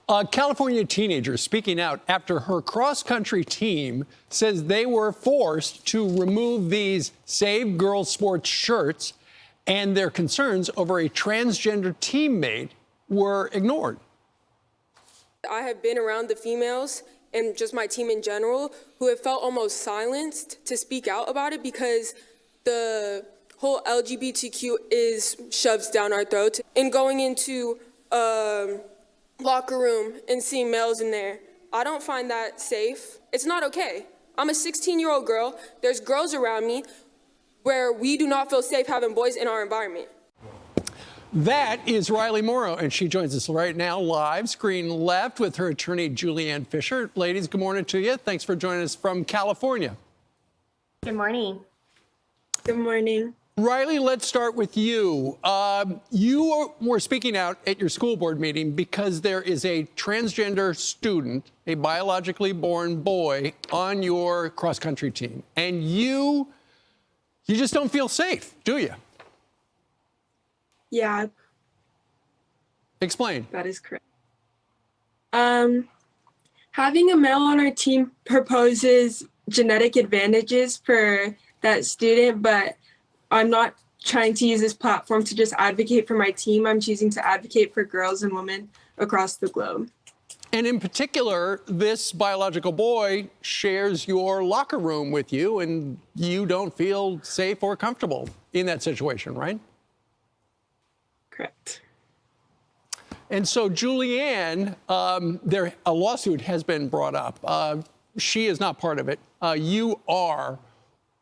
A California teenager speaking out after her cross-country team says they were forced to remove these Save Girls Sports shirts, and their concerns over a transgender teammate were ignored. I have been around the females and just my team in general who have felt almost silenced to speak out about it because the whole LGBTQ is shoved down our throats. And going into locker room and seeing males in there, I don't find that safe. It's not okay. I'm a 16-year-old girl. There's girls around me where we do not feel safe having boys in our environment. That is Rylee Morrow, and she joins us right now live, screen left, with her attorney, Julianne Fleischer. Ladies, good morning to you. Thanks for joining us from California. Good morning. Good morning. Rylee, let's start with you. You were speaking out at your school board meeting because there is a transgender student, a biologically born boy, on your cross-country team. And you just don't feel safe, do you? Yeah. Explain. That is correct. Having a male on our team proposes genetic advantages for that student, but I'm not trying to use this platform to just advocate for my team. I'm choosing to advocate for girls and women across the globe. And in particular, this biological boy shares your locker room with you, and you don't feel safe or comfortable in that situation, right? Correct. And so, Julianne, a lawsuit has been brought up. She is not part of it. You are.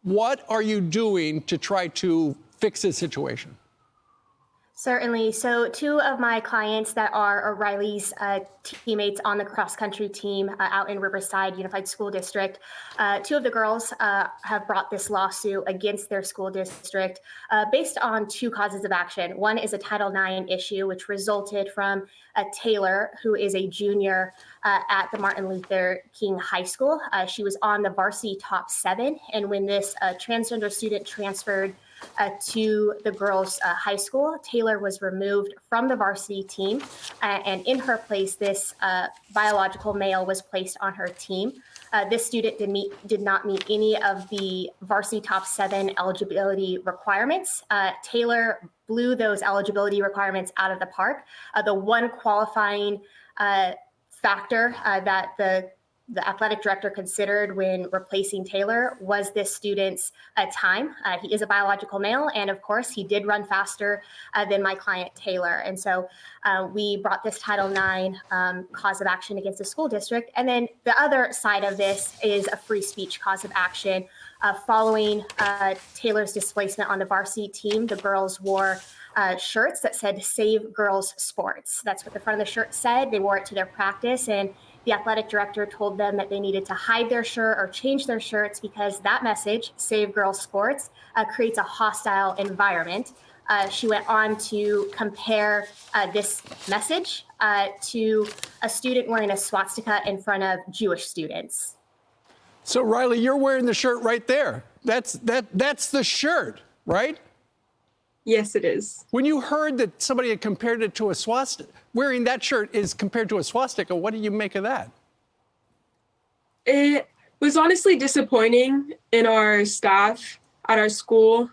What are you doing to try to fix this situation? Certainly. So 2 of my clients that are Rylee's teammates on the cross-country team out in Riverside Unified School District, 2 of the girls have brought this lawsuit against their school district based on 2 causes of action. One is a Title IX issue, which resulted from Taylor, who is a junior at the Martin Luther King High School. She was on the varsity top 7, and when this transgender student transferred to the girls' high school, Taylor was removed from the varsity team, and in her place, this biological male was placed on her team. This student did not meet any of the varsity top 7 eligibility requirements. Taylor blew those eligibility requirements out of the park. The one qualifying factor that the athletic director considered when replacing Taylor was this student's time. He is a biological male, and of course, he did run faster than my client Taylor. And so we brought this Title IX cause of action against the school district. And then the other side of this is a free speech cause of action. Following Taylor's displacement on the varsity team, the girls wore shirts that said Save Girls Sports. That's what the front of the shirt said. They wore it to their practice, and the athletic director told them that they needed to hide their shirt or change their shirts because that message, Save Girls Sports, creates a hostile environment. She went on to compare this message to a student wearing a swastika in front of Jewish students. So, Rylee, you're wearing the shirt right there. That's the shirt, right? Yes, it is. When you heard that somebody had compared it to a swastika, wearing that shirt is compared to a swastika, what do you make of that? It was honestly disappointing in our staff at our school.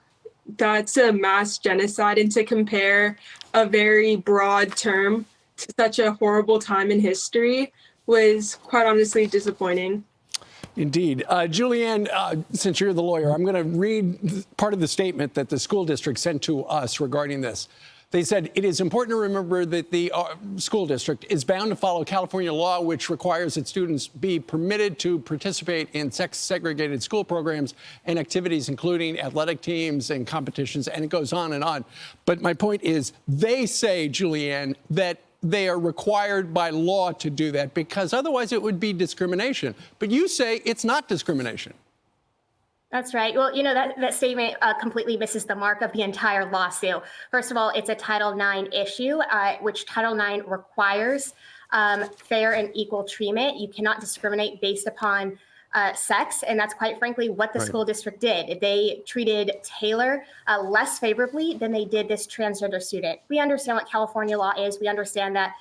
That's a mass genocide, and to compare a very broad term to such a horrible time in history was quite honestly disappointing. Indeed. Julianne, since you're the lawyer, I'm going to read part of the statement that the school district sent to us regarding this. They said, it is important to remember that the school district is bound to follow California law, which requires that students be permitted to participate in sex-segregated school programs and activities, including athletic teams and competitions, and it goes on and on. But my point is, they say, Julianne, that they are required by law to do that because otherwise it would be discrimination. But you say it's not discrimination. That's right. Well, you know, that statement completely misses the mark of the entire lawsuit. First of all, it's a Title IX issue, which Title IX requires fair and equal treatment. You cannot discriminate based upon sex, and that's quite frankly what the school district did. They treated Taylor less favorably than they did this transgender student. We understand what California law is. We understand that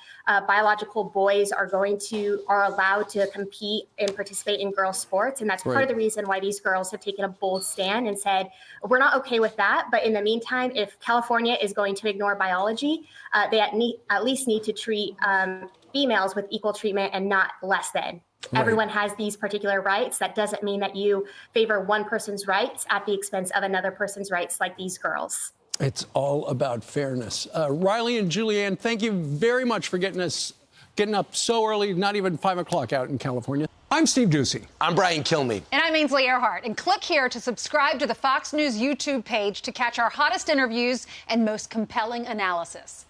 biological boys are allowed to compete and participate in girls' sports, and that's part of the reason why these girls have taken a bold stand and said, we're not okay with that, but in the meantime, if California is going to ignore biology, they at least need to treat females with equal treatment and not less than. Everyone has these particular rights. That doesn't mean that you favor one person's rights at the expense of another person's rights, like these girls. It's all about fairness. Rylee and Julianne, thank you very much for getting up so early, not even 5 o'clock out in California. I'm Steve Doocy. I'm Brian Kilmeade. And I'm Ainsley Earhart. And click here to subscribe to the Fox News YouTube page to catch our hottest interviews and most compelling analysis.